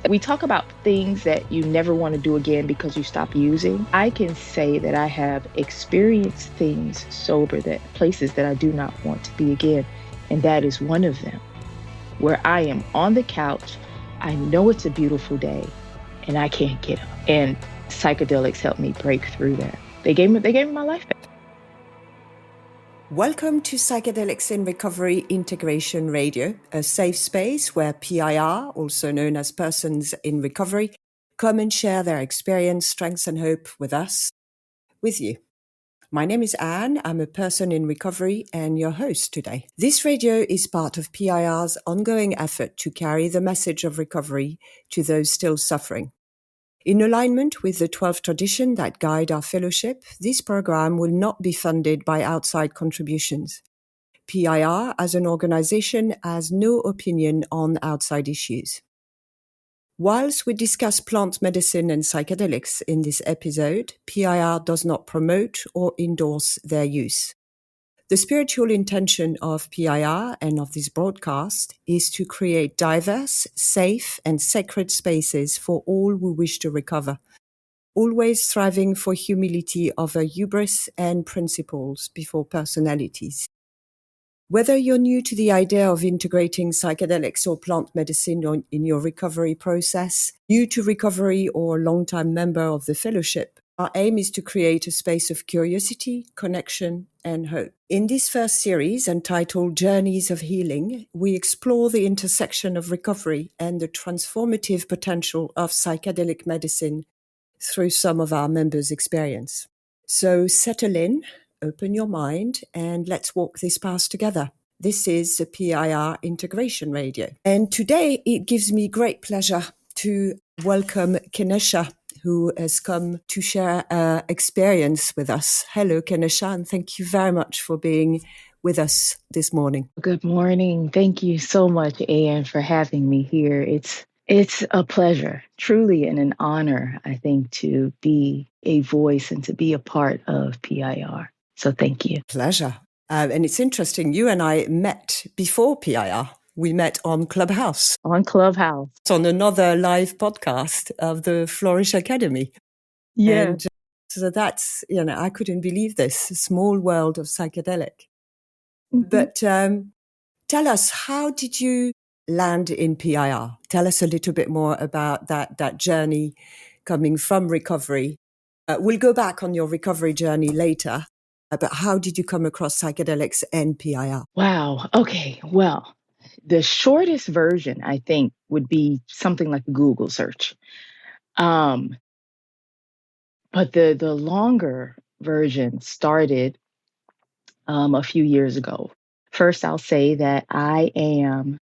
We talk about things that you never want to do again because you stop using. I can say that I have experienced things sober, that places that I do not want to be again. And that is one of them, where I am on the couch. I know it's a beautiful day and I can't get up. And psychedelics helped me break through that. They gave me my life back. Welcome to Psychedelics in Recovery Integration Radio, a safe space where PIR, also known as persons in recovery, come and share their experience, strengths and hope with us, with you. My name is Anne. I'm a person in recovery and your host today. This radio is part of PIR's ongoing effort to carry the message of recovery to those still suffering. In alignment with the 12 traditions that guide our fellowship, this program will not be funded by outside contributions. PIR, as an organization, has no opinion on outside issues. Whilst we discuss plant medicine and psychedelics in this episode, PIR does not promote or endorse their use. The spiritual intention of PIR and of this broadcast is to create diverse, safe, and sacred spaces for all who wish to recover, always striving for humility over hubris and principles before personalities. Whether you're new to the idea of integrating psychedelics or plant medicine in your recovery process, new to recovery or a long-time member of the fellowship, our aim is to create a space of curiosity, connection, and hope. In this first series, entitled Journeys of Healing, we explore the intersection of recovery and the transformative potential of psychedelic medicine through some of our members' experience. So settle in, open your mind, and let's walk this path together. This is the PIR Integration Radio. And today it gives me great pleasure to welcome Kenesha, who has come to share her experience with us. Hello, Kenesha, and thank you very much for being with us this morning. Good morning. Thank you so much, Anne, for having me here. It's a pleasure, truly, and an honor, I think, to be a voice and to be a part of PIR. So thank you. Pleasure. And it's interesting, you and I met before PIR. We met on Clubhouse. On Clubhouse. On another live podcast of the Flourish Academy. Yeah. And so that's, I couldn't believe this, a small world of psychedelic. Mm-hmm. But tell us, how did you land in PIR? Tell us a little bit more about that journey coming from recovery. We'll go back on your recovery journey later, but how did you come across psychedelics and PIR? Wow. Okay. Well, the shortest version, I think, would be something like a Google search. But the longer version started a few years ago. First, I'll say that I am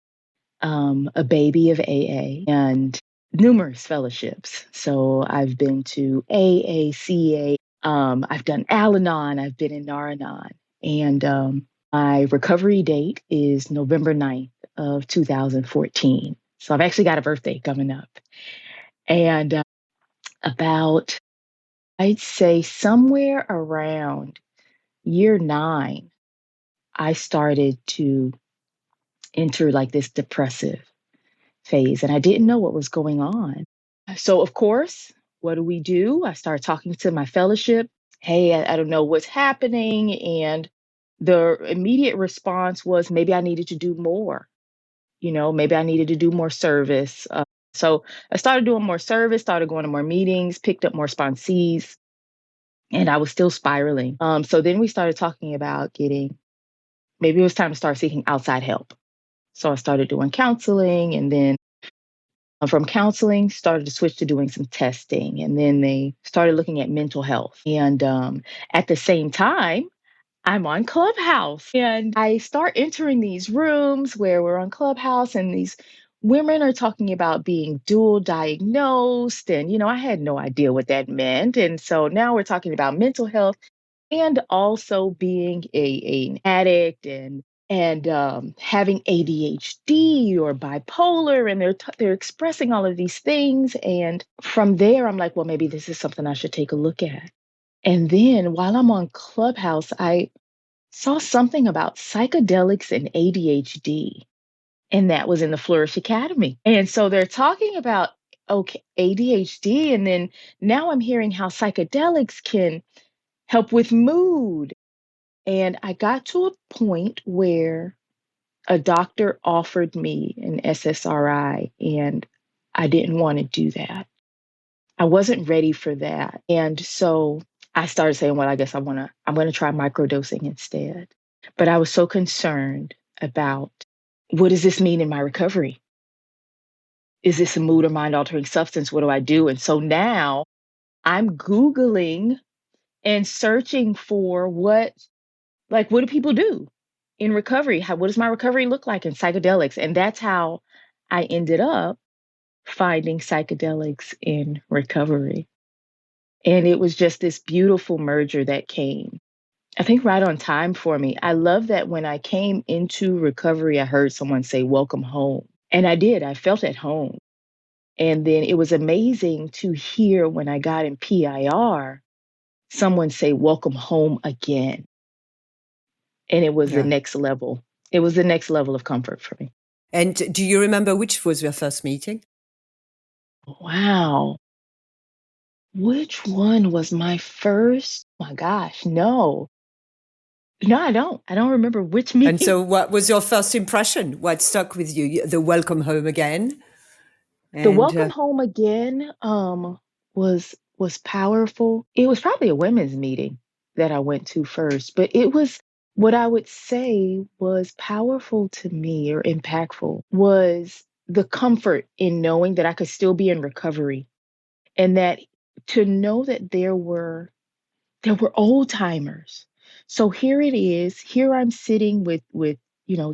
a baby of AA and numerous fellowships. So I've been to AACA, I've done Al-Anon, I've been in Nar-Anon, and my recovery date is November 9th of 2014. So I've actually got a birthday coming up. And about, I'd say somewhere around year 9, I started to enter like this depressive phase, and I didn't know what was going on. So of course, what do? I started talking to my fellowship. Hey, I don't know what's happening. And the immediate response was maybe I needed to do more. Maybe I needed to do more service. So I started doing more service, started going to more meetings, picked up more sponsees, and I was still spiraling. So then we started talking about maybe it was time to start seeking outside help. So I started doing counseling, and then from counseling, started to switch to doing some testing. And then they started looking at mental health. And at the same time, I'm on Clubhouse. And I start entering these rooms where we're on Clubhouse, and these women are talking about being dual diagnosed. And, I had no idea what that meant. And so now we're talking about mental health and also being an addict and having ADHD or bipolar, and they're expressing all of these things. And from there, I'm like, well, maybe this is something I should take a look at. And then while I'm on Clubhouse, I saw something about psychedelics and ADHD, and that was in the Flourish Academy. And so they're talking about okay, ADHD. And then now I'm hearing how psychedelics can help with mood. And I got to a point where a doctor offered me an SSRI, and I didn't want to do that. I wasn't ready for that. And so I started saying, well, I guess I'm gonna try microdosing instead. But I was so concerned about, what does this mean in my recovery? Is this a mood or mind altering substance? What do I do? And so now I'm Googling and searching for what do people do in recovery? What does my recovery look like in psychedelics? And that's how I ended up finding psychedelics in recovery. And it was just this beautiful merger that came, I think, right on time for me. I love that when I came into recovery, I heard someone say, welcome home. And I did. I felt at home. And then it was amazing to hear when I got in PIR, someone say, welcome home again. And it was the Yeah. next level. It was the next level of comfort for me. And do you remember which was your first meeting? Wow. Which one was my first? My gosh, no. No, I don't. I don't remember which And meeting. so, what was your first impression? What stuck with you? The welcome home again? The And welcome home again was powerful. It was probably a women's meeting that I went to first, but it was, what I would say was powerful to me or impactful was the comfort in knowing that I could still be in recovery, and that to know that there were old timers. So here it is. Here I'm sitting with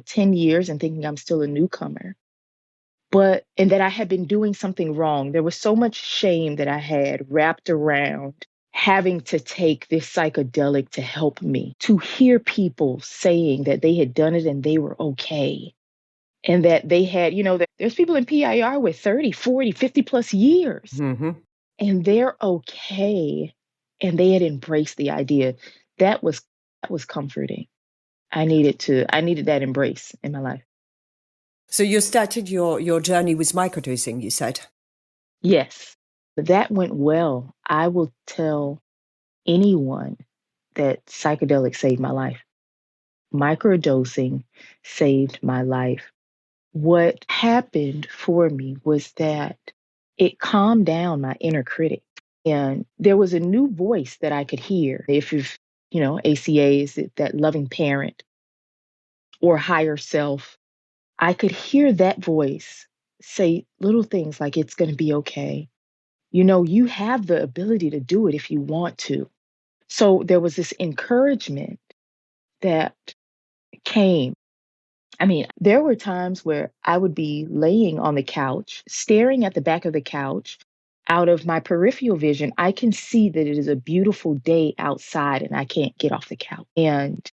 10 years and thinking I'm still a newcomer. And that I had been doing something wrong. There was so much shame that I had wrapped around having to take this psychedelic to help me. To hear people saying that they had done it and they were okay. And that they had, that there's people in PIR with 30, 40, 50 plus years, mhm. and they're okay. And they had embraced the idea. That was that was comforting. I needed that embrace in my life. So you started your journey with microdosing, you said. Yes, that went well. I will tell anyone that psychedelics saved my life. Microdosing saved my life. What happened for me was that it calmed down my inner critic. And there was a new voice that I could hear. If you've, ACA is that loving parent or higher self, I could hear that voice say little things like, it's going to be okay. You have the ability to do it if you want to. So there was this encouragement that came. I mean, there were times where I would be laying on the couch, staring at the back of the couch. Out of my peripheral vision, I can see that it is a beautiful day outside and I can't get off the couch. And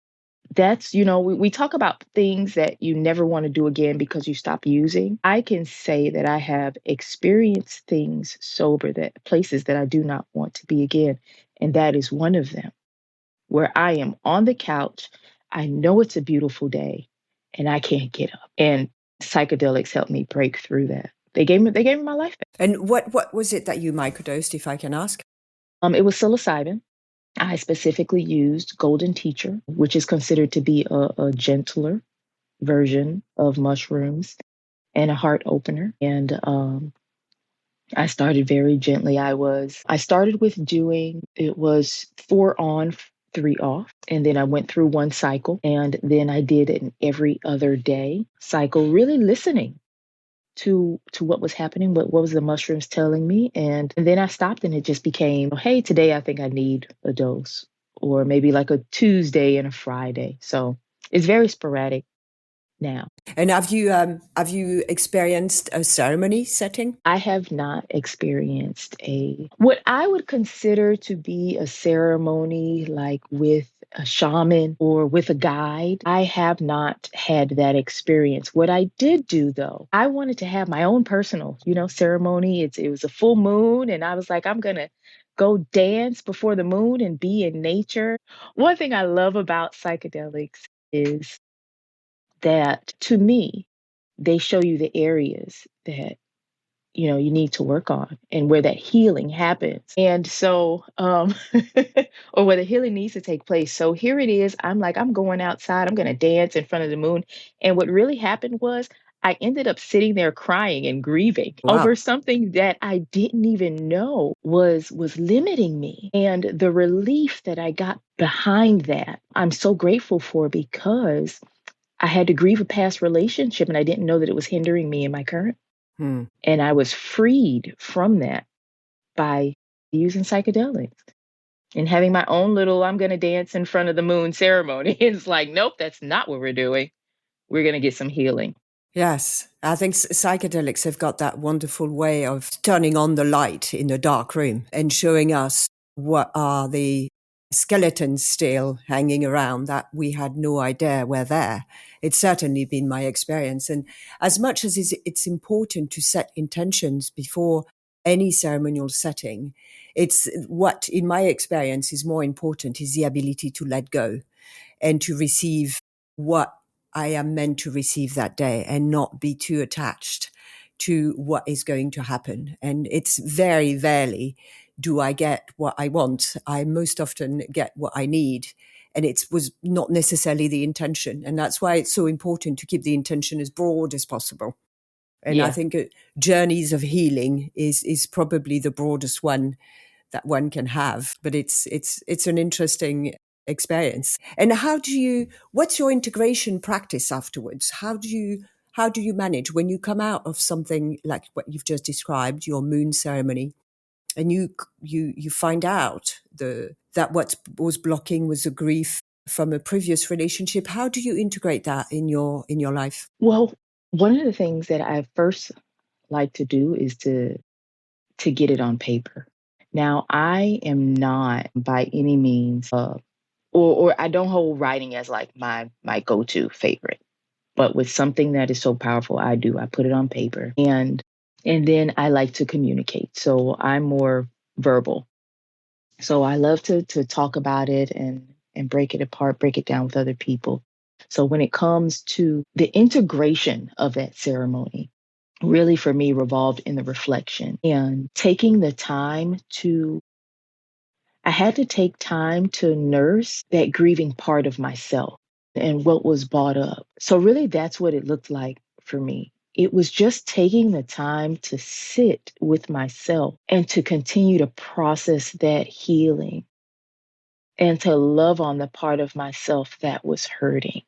that's, we talk about things that you never want to do again because you stop using. I can say that I have experienced things sober, that places that I do not want to be again. And that is one of them, where I am on the couch. I know it's a beautiful day and I can't get up. And psychedelics helped me break through that. They gave me my life back. And what was it that you microdosed, if I can ask? It was psilocybin. I specifically used golden teacher, which is considered to be a gentler version of mushrooms, and a heart opener. And I started very gently. I started with it was 4 on, 3 off. And then I went through one cycle, and then I did an every other day cycle, really listening to what was happening, what was the mushrooms telling me. And then I stopped, and it just became, hey, today I think I need a dose, or maybe like a Tuesday and a Friday. So it's very sporadic now. And have you experienced a ceremony setting? I have not experienced what I would consider to be a ceremony, like with a shaman or with a guide. I have not had that experience. What I did do, though, I wanted to have my own personal, ceremony. It was a full moon, and I was like, I'm gonna go dance before the moon and be in nature. One thing I love about psychedelics is that, to me, they show you the areas that you need to work on and where that healing happens. And so, or where the healing needs to take place. So here it is. I'm like, I'm going outside. I'm going to dance in front of the moon. And what really happened was I ended up sitting there crying and grieving Wow. over something that I didn't even know was limiting me. And the relief that I got behind that, I'm so grateful for, because I had to grieve a past relationship and I didn't know that it was hindering me in my current. Hmm. And I was freed from that by using psychedelics and having my own little I'm going to dance in front of the moon ceremony. It's like, nope, that's not what we're doing. We're going to get some healing. Yes, I think psychedelics have got that wonderful way of turning on the light in a dark room and showing us what are the skeletons still hanging around that we had no idea were there. It's certainly been my experience. And as much as it's important to set intentions before any ceremonial setting, it's what, in my experience, is more important is the ability to let go and to receive what I am meant to receive that day and not be too attached to what is going to happen. And it's very rarely do I get what I want. I most often get what I need. And it was not necessarily the intention. And that's why it's so important to keep the intention as broad as possible. And I Yeah. think journeys of healing is probably the broadest one that one can have. But it's an interesting experience. And what's your integration practice afterwards? How do you manage when you come out of something like what you've just described, your moon ceremony, and you find out that what was blocking was a grief from a previous relationship? How do you integrate that in your life? Well, one of the things that I first like to do is to get it on paper. Now, I am not by any means or I don't hold writing as like my go-to favorite. But with something that is so powerful, I do. I put it on paper. And then I like to communicate. So I'm more verbal. So I love to talk about it and break it apart, break it down with other people. So when it comes to the integration of that ceremony, really for me revolved in the reflection and taking the time to I had to take time to nurse that grieving part of myself and what was brought up. So, really, that's what it looked like for me. It was just taking the time to sit with myself and to continue to process that healing and to love on the part of myself that was hurting.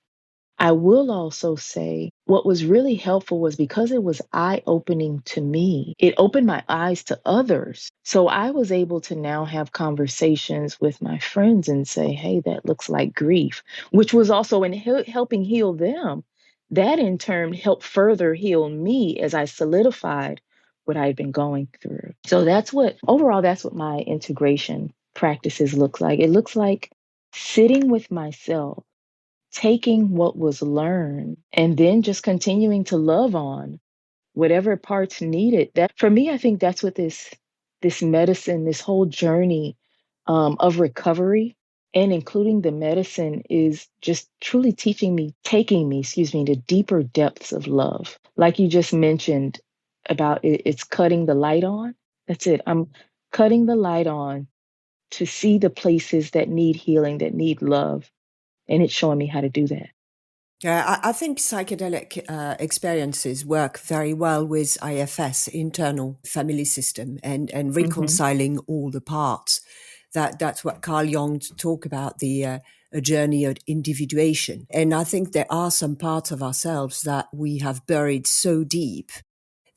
I will also say what was really helpful was because it was eye opening to me, it opened my eyes to others. So I was able to now have conversations with my friends and say, hey, that looks like grief, which was also in helping heal them. That in turn helped further heal me as I solidified what I'd been going through. So overall, that's what my integration practices look like. It looks like sitting with myself, taking what was learned and then just continuing to love on whatever parts needed. That for me, I think that's what this medicine, this whole journey of recovery and including the medicine is just truly taking me, excuse me, to deeper depths of love. Like you just mentioned about it's cutting the light on. That's it. I'm cutting the light on to see the places that need healing, that need love, and it's showing me how to do that. Yeah, I think psychedelic experiences work very well with IFS, internal family system, and Mhm. reconciling all the parts. That's what Carl Jung talk about, the a journey of individuation. And I think there are some parts of ourselves that we have buried so deep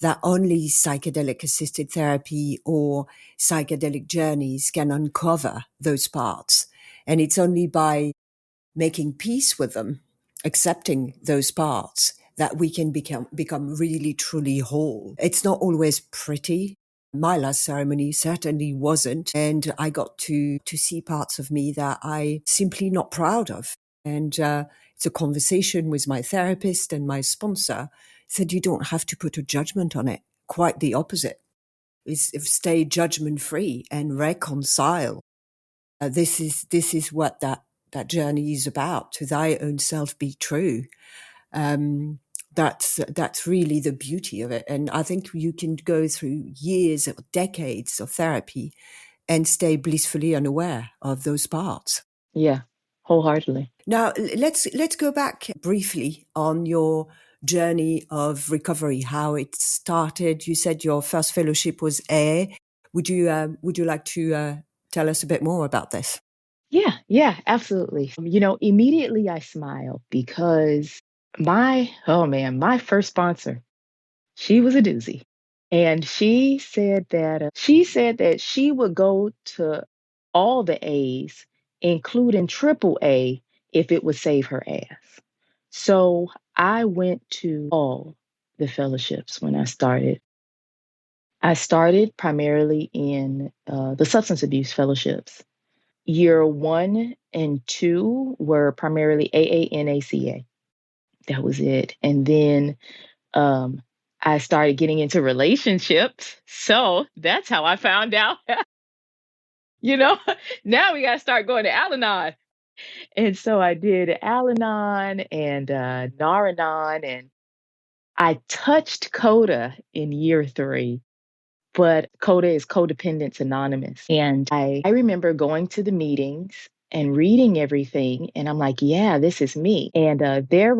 that only psychedelic assisted therapy or psychedelic journeys can uncover those parts. And it's only by making peace with them, accepting those parts, that we can become really truly whole. It's not always pretty. My last ceremony certainly wasn't, and I got to see parts of me that I simply not proud of. And it's a conversation with my therapist and my sponsor. Said you don't have to put a judgment on it. Quite the opposite. Is stay judgment free and reconcile. This is what that journey is about. To thy own self be true. Um, That's really the beauty of it. And I think you can go through years or decades of therapy and stay blissfully unaware of those parts. Yeah, wholeheartedly. Now let's go back briefly on your journey of recovery, how it started. You said your first fellowship was A. Would you like to tell us a bit more about this? Yeah, absolutely. Immediately I smiled because my first sponsor, she was a doozy. And she said that she would go to all the A's, including triple A, if it would save her ass. So I went to all the fellowships when I started. I started primarily in the substance abuse fellowships. Year 1 and 2 were primarily AA and ACA. That was it. And then um, I started getting into relationships. So that's how I found out. you know, now we got to start going to Al Anon. And so I did Al Anon and Naranon, and I touched Coda in year 3. But Coda is Codependence Anonymous. And I remember going to the meetings and reading everything. And I'm like, yeah, this is me. And their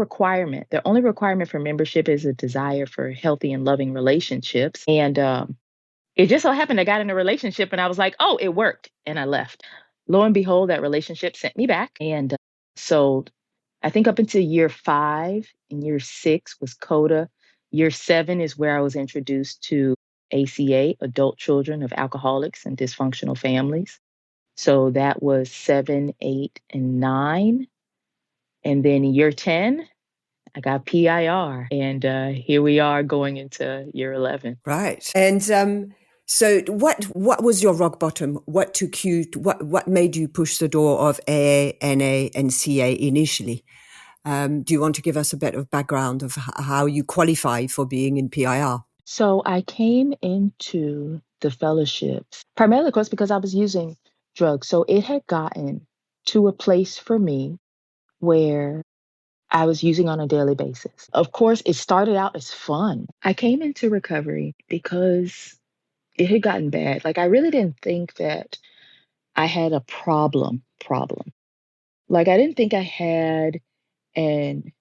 only requirement for membership is a desire for healthy and loving relationships. And it just so happened I got in a relationship and I was like, oh, it worked. And I left. Lo and behold, that relationship sent me back. And so I think up until year 5 and year 6 was Coda. Year 7 is where I was introduced to ACA, adult children of alcoholics and dysfunctional families. So that was 7, 8, and 9. And then year 10, I got PIR. And here we are going into year 11. Right. And so what was your rock bottom? What took you what made you push the door of AA, NA, and CA initially? Do you want to give us a bit of background of how you qualify for being in PIR? So I came into the fellowships primarily, of course, because I was using drugs. So it had gotten to a place for me where I was using on a daily basis. Of course, it started out as fun. I came into recovery because it had gotten bad. Like I really didn't think that I had a problem. Like I didn't think I had an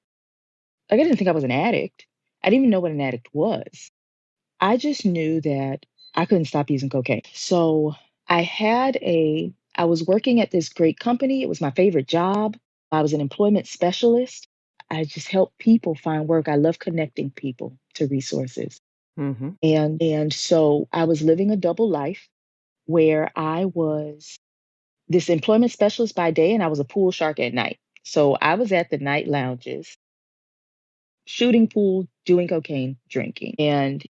like I didn't think I was an addict. I didn't even know what an addict was. I just knew that I couldn't stop using cocaine. So I was working at this great company. It was my favorite job. I was an employment specialist. I just helped people find work. I love connecting people to resources. Mm-hmm. And so I was living a double life where I was this employment specialist by day and I was a pool shark at night. So I was at the night lounges, shooting pool, doing cocaine, drinking. And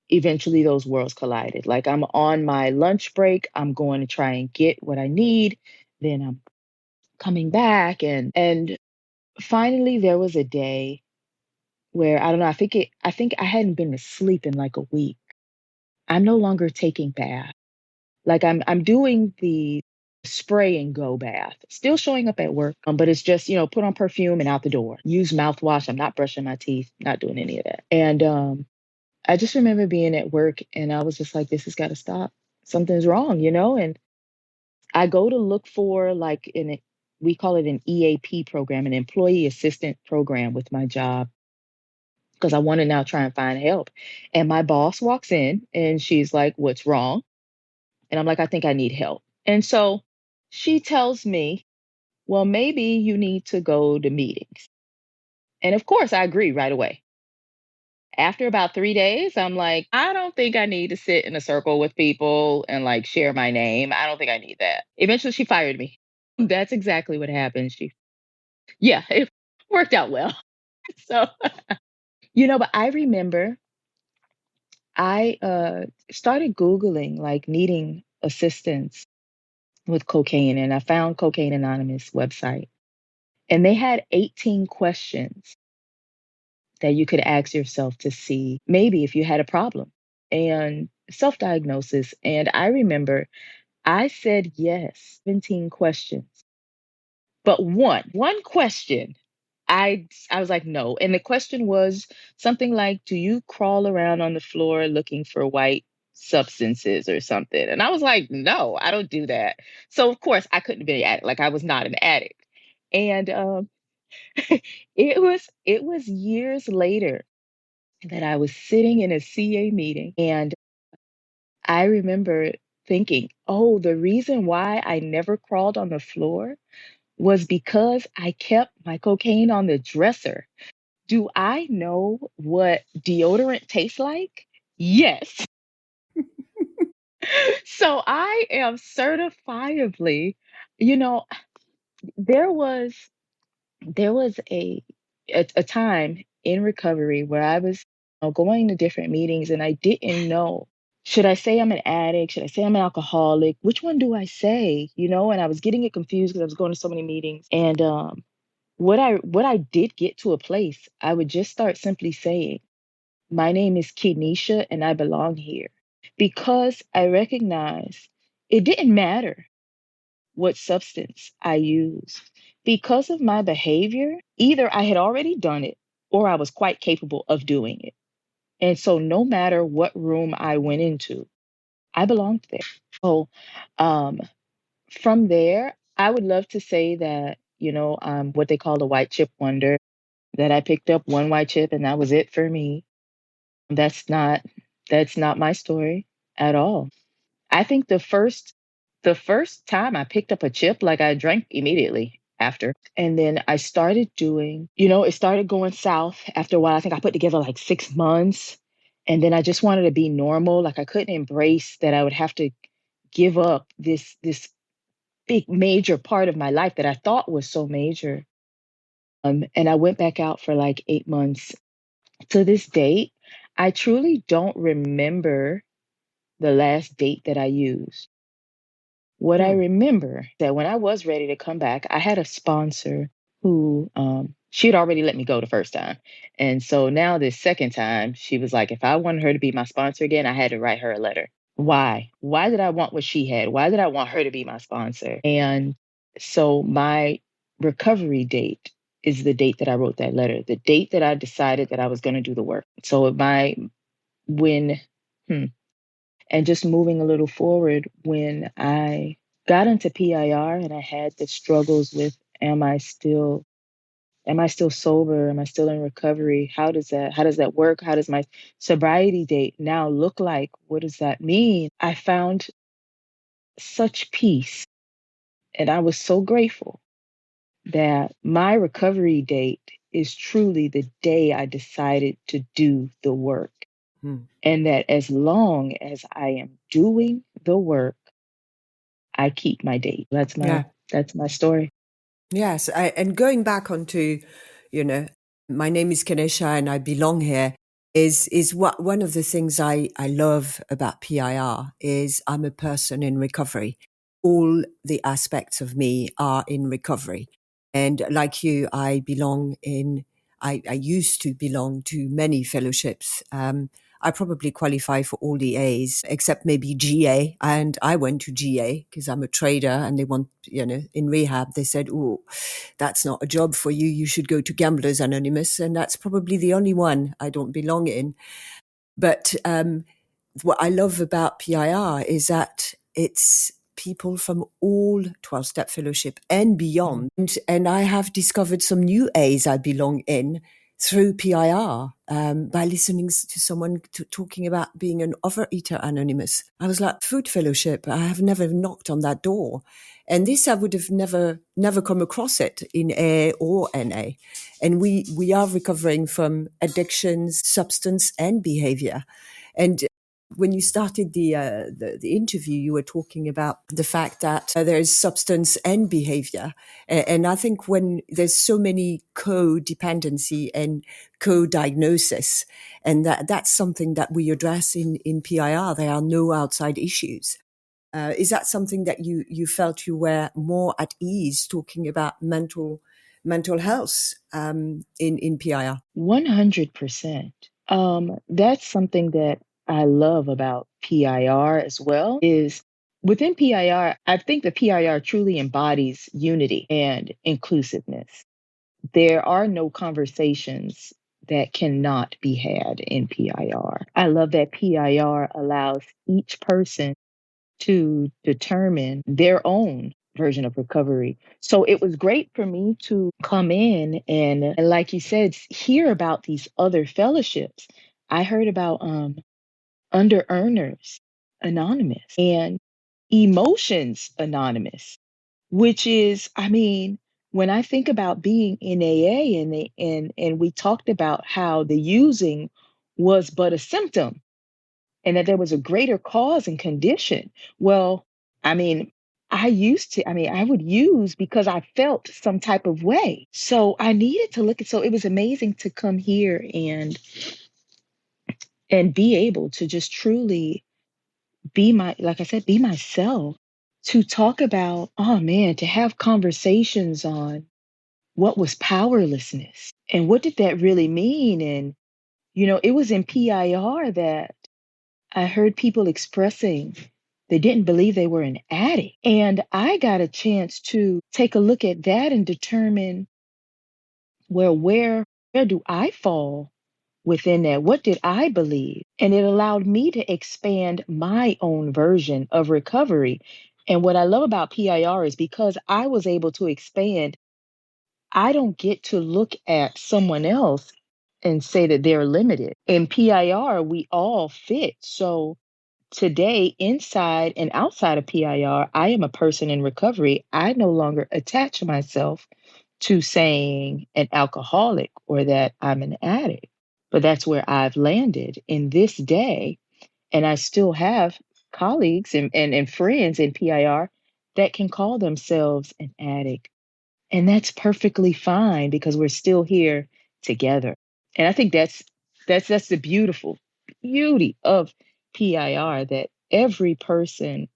eventually those worlds collided. Like I'm on my lunch break, I'm going to try and get what I need, then I'm coming back and finally there was a day where I don't know, I think I hadn't been to sleep in like a week. I'm no longer taking baths. Like I'm doing the spray and go bath, still showing up at work, but it's just, put on perfume and out the door. Use mouthwash. I'm not brushing my teeth, not doing any of that. And I just remember being at work and I was just like, this has got to stop. Something's wrong. And I go to look for we call it an EAP program, an employee assistant program with my job, because I want to now try and find help. And my boss walks in and she's like, what's wrong? And I'm like, I think I need help. And so she tells me, well, maybe you need to go to meetings. And of course, I agree right away. After about 3 days, I'm like, I don't think I need to sit in a circle with people and like share my name. I don't think I need that. Eventually, she fired me. That's exactly what happened. Yeah, it worked out well. So, but I remember I started Googling like needing assistance with cocaine, and I found Cocaine Anonymous website, and they had 18 questions that you could ask yourself to see maybe if you had a problem and self diagnosis. And I remember I said yes, 17 questions. But one question I was like, no. And the question was something like, do you crawl around on the floor looking for white substances or something? And I was like, no, I don't do that. So of course I couldn't be an addict. Like I was not an addict. And it was years later that I was sitting in a CA meeting, and I remember thinking, oh, the reason why I never crawled on the floor was because I kept my cocaine on the dresser. Do I know what deodorant tastes like? Yes. So I am certifiably, you know, there was there was a time in recovery where I was going to different meetings and I didn't know. Should I say I'm an addict? Should I say I'm an alcoholic? Which one do I say? And I was getting it confused because I was going to so many meetings. And what I did get to a place, I would just start simply saying, my name is Kenesha and I belong here. Because I recognized it didn't matter what substance I used. Because of my behavior, either I had already done it or I was quite capable of doing it. And so no matter what room I went into, I belonged there. So um, from there, I would love to say that, what they call the white chip wonder, that I picked up one white chip and that was it for me. That's not that's not my story at all. I think the first time I picked up a chip, like I drank immediately after. And then I started doing, it started going south after a while. I think I put together like 6 months. And then I just wanted to be normal. Like I couldn't embrace that I would have to give up this big major part of my life that I thought was so major. And I went back out for like 8 months. To this date, I truly don't remember the last date that I used. What I Hmm. remember that when I was ready to come back, I had a sponsor who she had already let me go the first time. And so now this second time, she was like, if I wanted her to be my sponsor again, I had to write her a letter. Why? Why did I want what she had? Why did I want her to be my sponsor? And so my recovery date is the date that I wrote that letter, the date that I decided that I was going to do the work. So when, hmm, and just moving a little forward, when I got into PIR and I had the struggles with, am I still sober? Am I still in recovery? How does that work? How does my sobriety date now look like? What does that mean? I found such peace and I was so grateful that my recovery date is truly the day I decided to do the work. Hmm. And that as long as I am doing the work, I keep my date. That's my Yeah. that's my story. Yes, and going back onto, you know, my name is Kenesha and I belong here is what one of the things I love about PIR is I'm a person in recovery. All the aspects of me are in recovery, and like you, I used to belong to many fellowships. I probably qualify for all the A's except maybe GA. And I went to GA because I'm a trader and they want, in rehab, they said, oh, that's not a job for you. You should go to Gamblers Anonymous. And that's probably the only one I don't belong in. But what I love about PIR is that it's people from all 12-step fellowship and Mhm. beyond. And I have discovered some new A's I belong in through PIR by listening to someone talking about being an overeater anonymous. I was like, food fellowship, I have never knocked on that door. And this, I would have never come across it in A or NA. And we are recovering from addictions, substance and behavior. And when you started the interview, you were talking about the fact that there is substance and behavior, and I think when there's so many codependency and co-diagnosis, and that's something that we address in PIR. There are no outside issues. Is that something that you felt you were more at ease talking about mental health in PIR? 100%. That's something that I love about PIR as well is within PIR, I think the PIR truly embodies unity and inclusiveness. there are no conversations that cannot be had in PIR. I love that PIR allows each person to determine their own version of recovery. So it was great for me to come in and like you said, hear about these other fellowships. I heard about Under Earners Anonymous and Emotions Anonymous, which is, I mean, when I think about being in AA and we talked about how the using was but a symptom and that there was a greater cause and condition. Well, I mean, I would use because I felt some type of way. So I needed to look at, so it was amazing to come here and be able to just truly be like I said, be myself, to talk about, oh man, to have conversations on what was powerlessness and what did that really mean. And, it was in PIR that I heard people expressing they didn't believe they were an addict. And I got a chance to take a look at that and determine, well, where do I fall within that? What did I believe? And it allowed me to expand my own version of recovery. And what I love about PIR is because I was able to expand, I don't get to look at someone else and say that they're limited. In PIR, we all fit. So today, inside and outside of PIR, I am a person in recovery. I no longer attach myself to saying an alcoholic or that I'm an addict. But that's where I've landed in this day. And I still have colleagues and friends in PIR that can call themselves an addict. And that's perfectly fine because we're still here together. And I think that's the beautiful beauty of PIR, that every person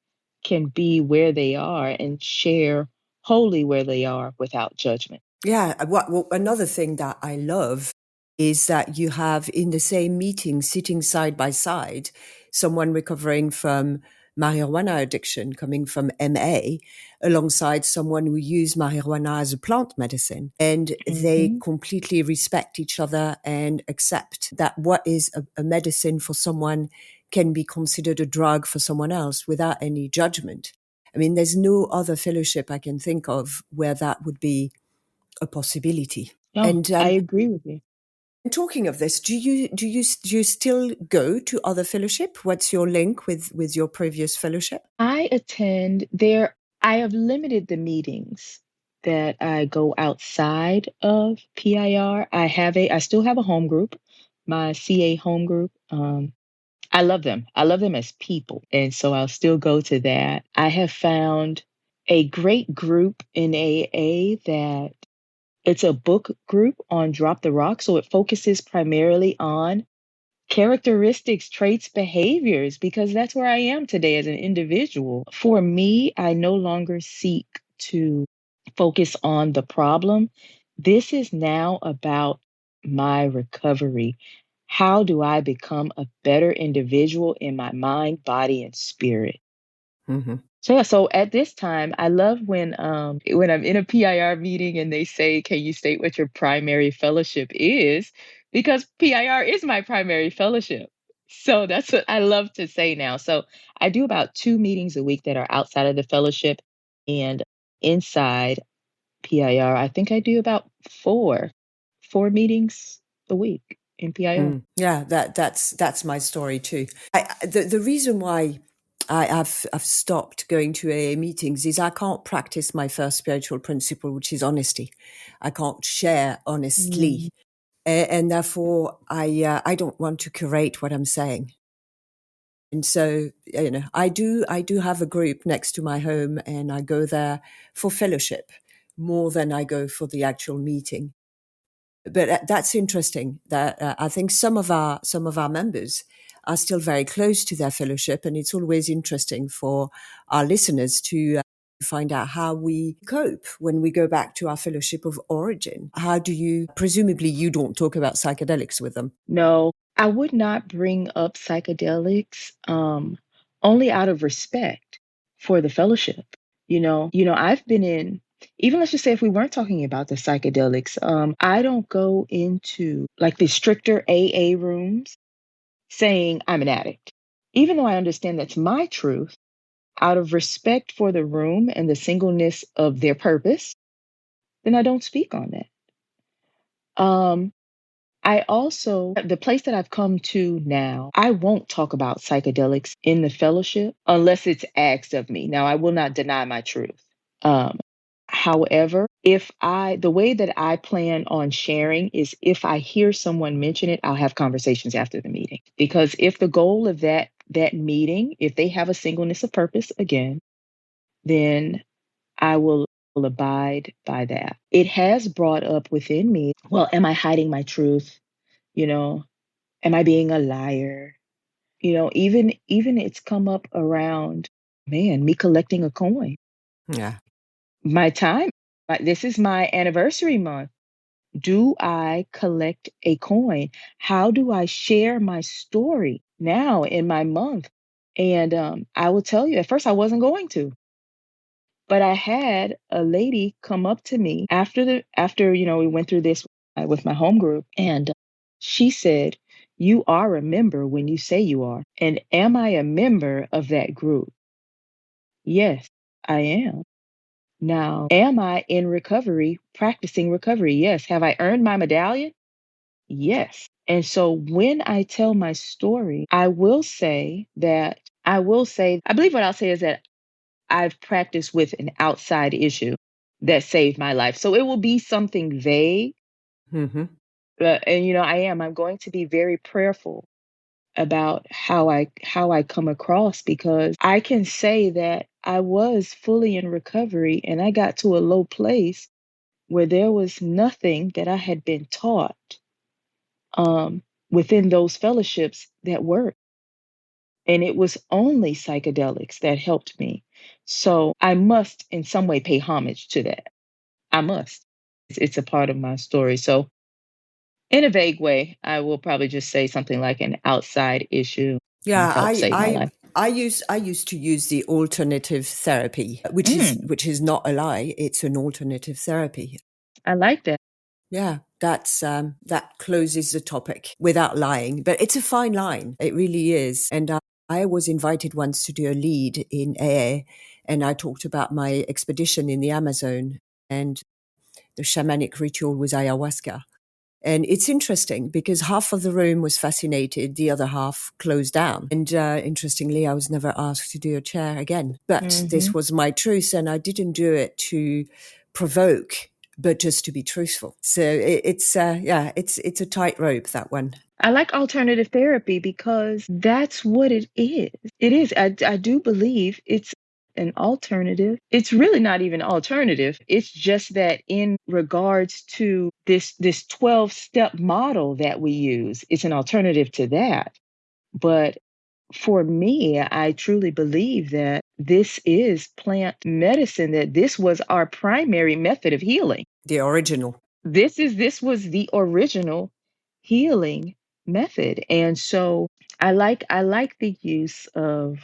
can be where they are and share wholly where they are without judgment. Yeah, another thing that I love is that you have in the same meeting, sitting side by side, someone recovering from marijuana addiction, coming from MA, alongside someone who used marijuana as a plant medicine. And they Hmm. completely respect each other and accept that what is a medicine for someone can be considered a drug for someone else without any judgment. I mean, there's no other fellowship I can think of where that would be a possibility. No, And I agree with you. talking of this, do you still go to other fellowship? What's your link with your previous fellowship? I attend there. I have limited the meetings that I go outside of PIR. I still have a home group, my CA home group. I love them. I love them as people. And so I'll still go to that. I have found a great group in AA that it's a book group on Drop the Rock. So it focuses primarily on characteristics, traits, behaviors, because that's where I am today as an individual. For me, I no longer seek to focus on the problem. This is now about my recovery. How do I become a better individual in my mind, body, and spirit? Hmm. So yeah, so at this time, I love when I'm in a PIR meeting and they say, "Can you state what your primary fellowship is?" Because PIR is my primary fellowship. So that's what I love to say now. So I do about 2 meetings a week that are outside of the fellowship, and inside PIR, I think I do about four meetings a week in PIR. Yeah, that's my story too. The reason why I've stopped going to AA meetings is I can't practice my first spiritual principle, which is honesty. I can't share honestly, Mm. and therefore I don't want to curate what I'm saying. And so, I do have a group next to my home, and I go there for fellowship more than I go for the actual meeting. But that's interesting. That I think some of our members are still very close to their fellowship, and it's always interesting for our listeners to find out how we cope when we go back to our fellowship of origin. How do you? Presumably, you don't talk about psychedelics with them. No, I would not bring up psychedelics only out of respect for the fellowship. I've been in even let's just say if we weren't talking about the psychedelics, I don't go into like the stricter AA rooms saying I'm an addict. Even though I understand that's my truth, out of respect for the room and the singleness of their purpose, then I don't speak on that. I also, the place that I've come to now, I won't talk about psychedelics in the fellowship unless it's asked of me. Now, I will not deny my truth. Um, However, the way that I plan on sharing is if I hear someone mention it, I'll have conversations after the meeting. Because if the goal of that meeting, if they have a singleness of purpose again, then I will abide by that. It has brought up within me, well, am I hiding my truth? You know, am I being a liar? Even it's come up around, man, me collecting a coin. Yeah. My time, this is my anniversary month. Do I collect a coin? How do I share my story now in my month? And I will tell you, at first I wasn't going to, but I had a lady come up to me after we went through this with my home group, and she said, "You are a member when you say you are." And am I a member of that group? Yes, I am. Now, am I in recovery, practicing recovery? Yes. Have I earned my medallion? Yes. And so when I tell my story, I believe what I'll say is that I've practiced with an outside issue that saved my life. So it will be something vague. Mm-hmm. And I'm going to be very prayerful about how I come across, because I can say that I was fully in recovery and I got to a low place where there was nothing that I had been taught um, within those fellowships that worked. And it was only psychedelics that helped me. So I must in some way pay homage to that. I must. It's a part of my story. So in a vague way, I will probably just say something like an outside issue Yeah, helped save my life. I used to use the alternative therapy, which is Mm, which is not a lie. It's an alternative therapy. I like that. Yeah, that closes the topic without lying, but it's a fine line. It really is. And I was invited once to do a lead in AA, and I talked about my expedition in the Amazon, and the shamanic ritual was ayahuasca. And it's interesting because half of the room was fascinated, the other half closed down. And interestingly, I was never asked to do a chair again. But this Hmm. was my truth, and I didn't do it to provoke, but just to be truthful. So it's a tightrope, that one. I like alternative therapy because that's what it is. It is. I do believe it's an alternative. It's really not even alternative. It's just that in regards to this 12-step model that we use, it's an alternative to that. But for me, I truly believe that this is plant medicine, that this was our primary method of healing. The original. This was the original healing method. And so I like the use of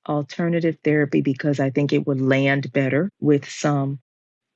alternative therapy because I think it would land better with some,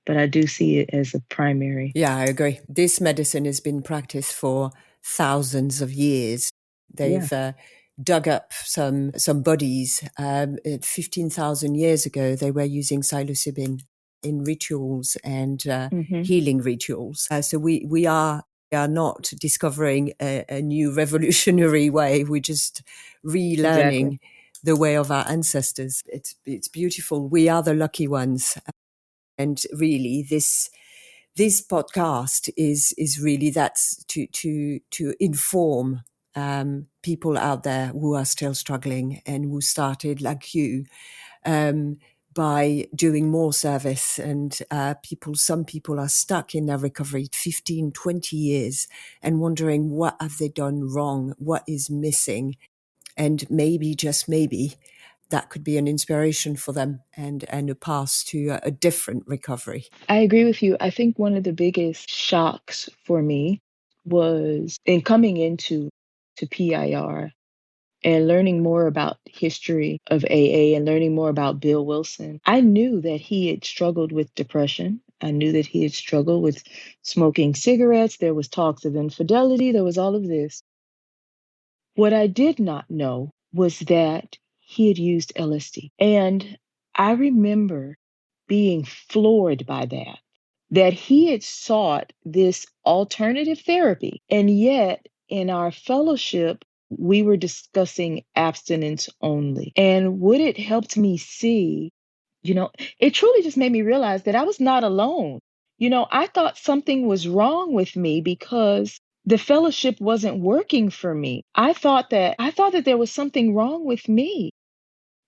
but I do see it as a primary. Yeah, I agree. This medicine has been practiced for thousands of years. Yeah. They've dug up some bodies. 15,000 years ago, they were using psilocybin in rituals and Hmm. healing rituals. So we are not discovering a new revolutionary way. We're just Exactly. relearning the way of our ancestors. It's beautiful. We are the lucky ones, and really this podcast is really that's to inform people out there who are still struggling and who started like you, um, by doing more service, and some people are stuck in their recovery 15, 20 years and wondering what have they done wrong, what is missing, and maybe, just maybe, that could be an inspiration for them, and a path to a different recovery. I agree with you. I think one of the biggest shocks for me was in coming into to PIR and learning more about history of AA and learning more about Bill Wilson. I knew that he had struggled with depression I knew that he had struggled with smoking cigarettes. There was talks of infidelity. There was all of this. What I did not know was that he had used LSD. And I remember being floored by that he had sought this alternative therapy. And yet, in our fellowship, we were discussing abstinence only. And what it helped me see, it truly just made me realize that I was not alone. I thought something was wrong with me because the fellowship wasn't working for me. I thought that there was something wrong with me.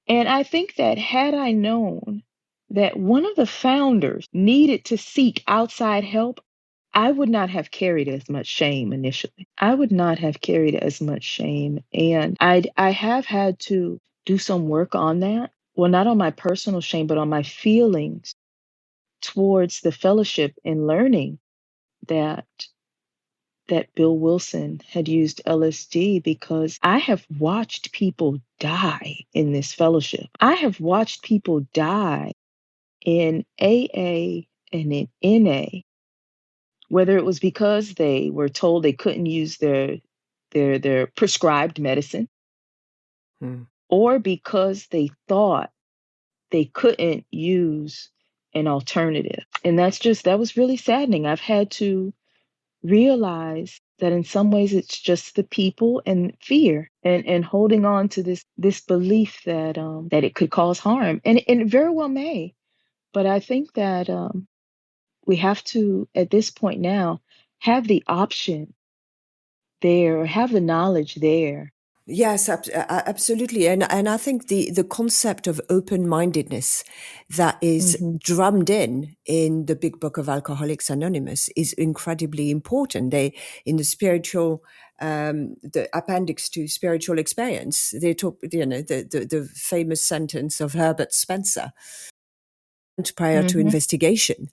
And I think that had I known that one of the founders needed to seek outside help, I would not have carried as much shame initially. I would not have carried as much shame. And I have had to do some work on that. Well, not on my personal shame, but on my feelings towards the fellowship and learning that Bill Wilson had used LSD, because I have watched people die in this fellowship. I have watched people die in AA and in NA, whether it was because they were told they couldn't use their prescribed medicine, or because they thought they couldn't use an alternative. And that was really saddening. I've had to realize that in some ways it's just the people and fear and holding on to this belief that it could cause harm, and it very well may. But I think that we have to, at this point now, have the option there, or have the knowledge there. Yes, absolutely. And I think the concept of open-mindedness that is Hmm. drummed in the big book of Alcoholics Anonymous is incredibly important. In the spiritual, the appendix to spiritual experience, they talk, the famous sentence of Herbert Spencer, prior to Hmm. investigation.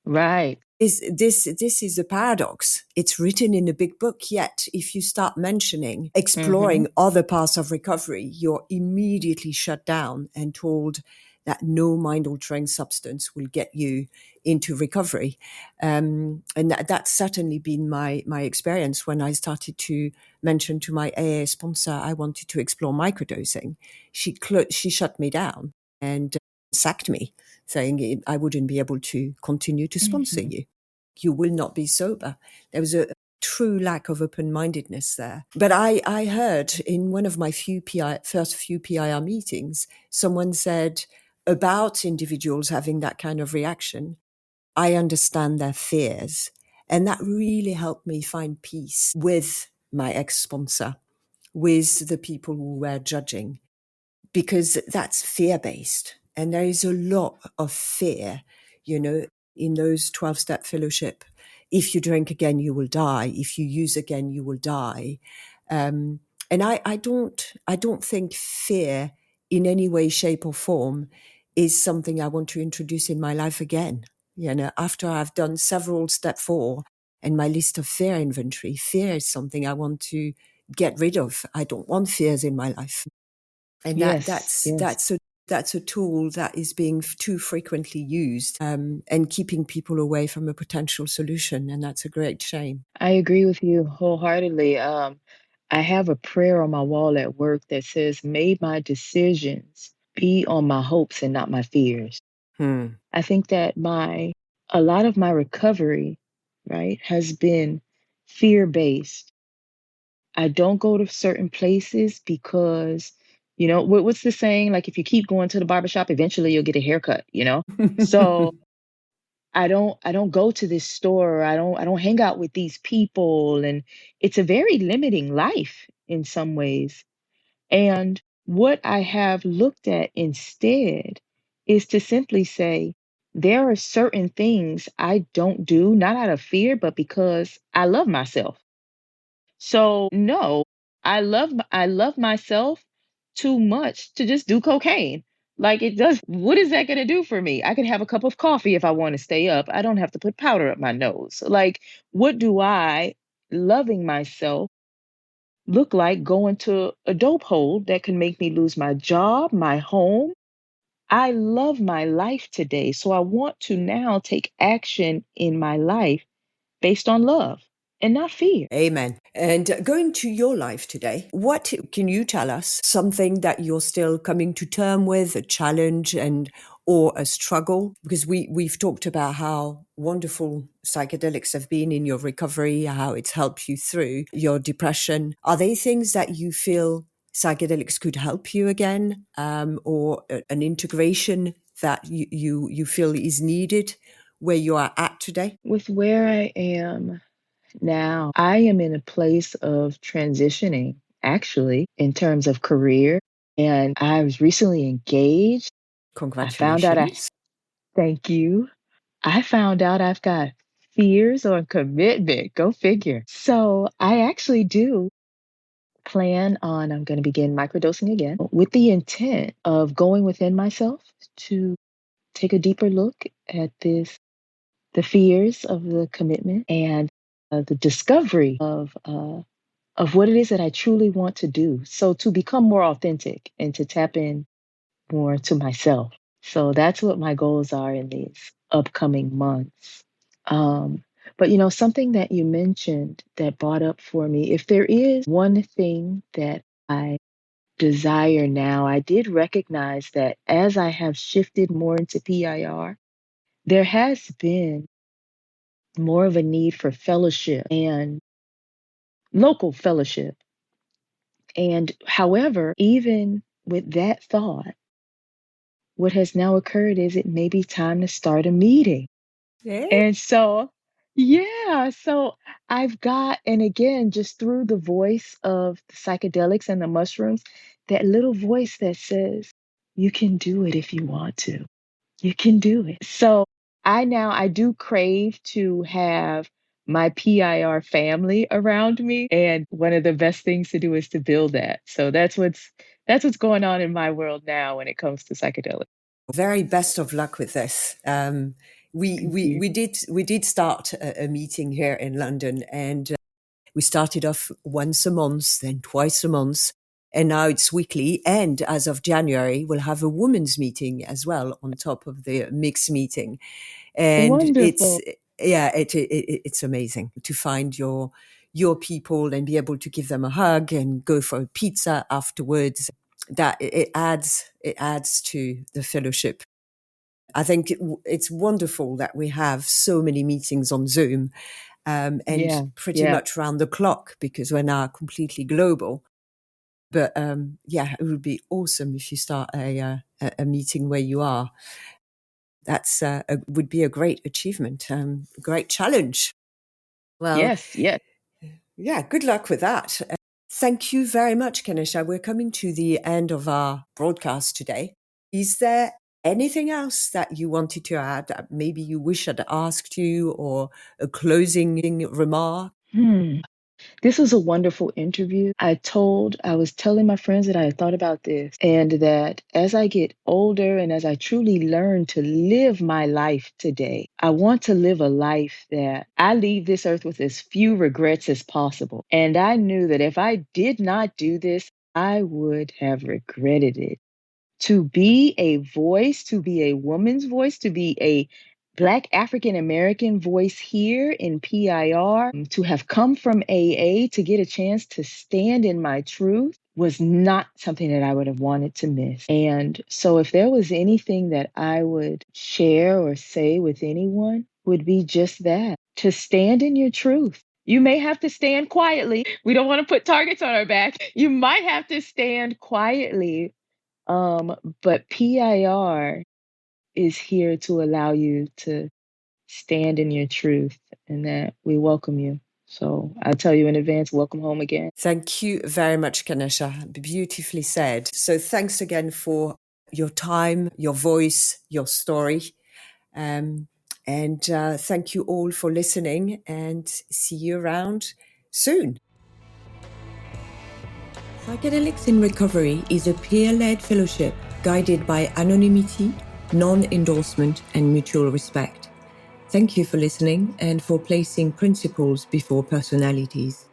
Right. This is a paradox. It's written in a big book, yet if you start mentioning Hmm. exploring other paths of recovery, you're immediately shut down and told that no mind altering substance will get you into recovery. And that's certainly been my experience when I started to mention to my AA sponsor I wanted to explore microdosing. She shut me down and sacked me, saying I wouldn't be able to continue to sponsor Hmm. you. You will not be sober. There was a true lack of open-mindedness there. But I heard in one of my first few PIR meetings, someone said about individuals having that kind of reaction, I understand their fears. And that really helped me find peace with my ex-sponsor, with the people who were judging, because that's fear based. And there is a lot of fear, in those 12-step fellowship. If you drink again, you will die. If you use again, you will die. And I don't think fear in any way, shape or form is something I want to introduce in my life again. After I've done several step 4 and my list of fear inventory, fear is something I want to get rid of. I don't want fears in my life. And Yes. Yes. that's a tool that is being too frequently used, and keeping people away from a potential solution, and that's a great shame. I agree with you wholeheartedly. I have a prayer on my wall at work that says, "May my decisions be on my hopes and not my fears." Hmm. I think that a lot of my recovery, right, has been fear based. I don't go to certain places because, what's the saying? Like, if you keep going to the barbershop, eventually you'll get a haircut. So I don't go to this store. I don't hang out with these people. And it's a very limiting life in some ways. And what I have looked at instead is to simply say, there are certain things I don't do, not out of fear, but because I love myself. So no, I love myself too much to just do cocaine. Like, it does, what is that going to do for me? I can have a cup of coffee if I want to stay up. I don't have to put powder up my nose. Like, what do I, loving myself, look like going to a dope hole that can make me lose my job, my home, I love my life today. So I want to now take action in my life based on love and not fear. Amen. And going to your life today, what can you tell us? Something that you're still coming to term with, a challenge and or a struggle? Because we've talked about how wonderful psychedelics have been in your recovery, how it's helped you through your depression. Are they things that you feel psychedelics could help you again, or an integration that you feel is needed where you are at today? With where I am now, I am in a place of transitioning, actually, in terms of career. And I was recently engaged. I found out Congratulations. thank you. I found out I've got fears on commitment. Go figure. So I actually do plan on, I'm going to begin microdosing again with the intent of going within myself to take a deeper look at the fears of the commitment and the discovery of what it is that I truly want to do. So to become more authentic and to tap in more to myself. So that's what my goals are in these upcoming months. Um, but something that you mentioned that brought up for me, if there is one thing that I desire now, I did recognize that as I have shifted more into PIR, there has been more of a need for fellowship and local fellowship. And however, even with that thought, what has now occurred is it may be time to start a meeting. Yeah. And so, yeah, so I've got, and again, just through the voice of the psychedelics and the mushrooms, that little voice that says, you can do it if you want to. You can do it. So I do crave to have my PIR family around me. And one of the best things to do is to build that. So that's what's going on in my world now when it comes to psychedelics. Very best of luck with this. Thank you. We did start a meeting here in London, and we started off once a month, then twice a month, and now it's weekly. And as of January, we'll have a women's meeting as well on top of the mixed meeting. And it's Wonderful. yeah, it's amazing to find your people and be able to give them a hug and go for a pizza afterwards. That it adds to the fellowship. I think it's wonderful that we have so many meetings on Zoom, and Yeah. pretty Yeah. much round the clock because we're now completely global. But yeah, it would be awesome if you start a meeting where you are. That's would be a great achievement, great challenge. Well, Yes. Yes. yeah, good luck with that. Thank you very much, Kenesha. We're coming to the end of our broadcast today. Is there anything else that you wanted to add that maybe you wish I'd asked you, or a closing remark? Hmm. This was a wonderful interview. I was telling my friends that I had thought about this and that as I get older and as I truly learn to live my life today, I want to live a life that I leave this earth with as few regrets as possible. And I knew that if I did not do this, I would have regretted it. To be a voice, to be a woman's voice, to be a Black African American voice here in PIR, to have come from AA to get a chance to stand in my truth was not something that I would have wanted to miss. And so if there was anything that I would share or say with anyone, would be just that, to stand in your truth. You may have to stand quietly. We don't want to put targets on our back. You might have to stand quietly, but PIR is here to allow you to stand in your truth and that we welcome you. So I'll tell you in advance, welcome home again. Thank you very much, Kanesha. Beautifully said. So thanks again for your time, your voice, your story. Um, and thank you all for listening, and see you around soon. Psychedelics in Recovery is a peer-led fellowship guided by anonymity, non-endorsement, and mutual respect. Thank you for listening and for placing principles before personalities.